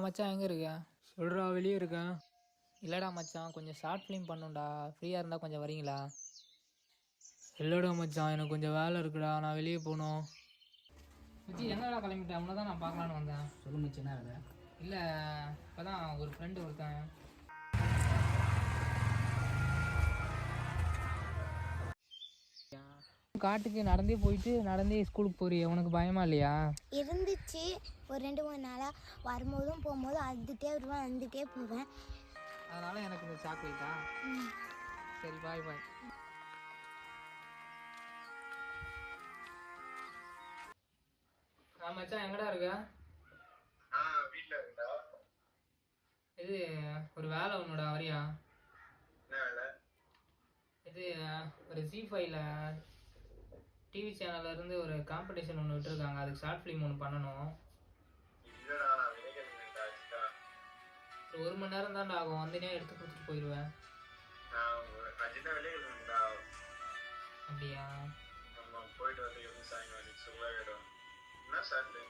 மச்சான் எங்கே இருக்க? சொல்கிறா வெளியே இருக்கேன். இல்லைடா மச்சான், கொஞ்சம் ஷார்ட் ஃபிலிம் பண்ணுண்டா. ஃப்ரீயாக இருந்தால் கொஞ்சம் வரீங்களா? இல்லைடா மச்சான், எனக்கு கொஞ்சம் வேலை இருக்குடா, நான் வெளியே போகணும். மச்சி எங்கடா கிளம்பிட்டேன்? அவனை தான் நான் பார்க்கலான்னு வந்தேன். சொல்லு மச்சி, என்ன வேலை? இல்லை, இப்போ தான் ஒரு ஃப்ரெண்டு ஒருத்தன். காட்டுக்கு நடந்தே போயிட்டு நடந்தே ஸ்கூலுக்கு போறிய, உனக்கு பயமா இல்லையா? இருந்துச்சு. ஒரு 2-3 நாளாக வரும்போதும் போகும்போதும் அழுதுகிட்டே வருவேன், அழுதுகிட்டே போவேன். அதனால் எனக்கு இந்த சாக்லேட்டா? சரி, பாய் பாய். மச்சான் எங்கடா இருக்க? வீட்ல இருக்கா? இது ஒரு வேலை ஒன்றுடா, வரியா? என்ன வேலை? இது ஒரு ஜி5ல டிவி சேனல்ல இருந்து ஒரு காம்படிஷன் ஒன்று விட்டுருக்காங்க. அதுக்கு ஷார்ட் ஃபிலிம் ஒன்று பண்ணணும். இல்லடா, நான் வினைக்கிறேன்டா. ஒரு 1 மணி நேரம் தான்டா ஆகும். வந்தனே எடுத்து கொடுத்துட்டு போயிடுவேன். நான் சின்ன விளையாடுறேன்டா. அப்படியா? நம்ம போயிட்டு வந்து சாயங்காலம் சும்மா வேணும். என்ன சார் டைம்?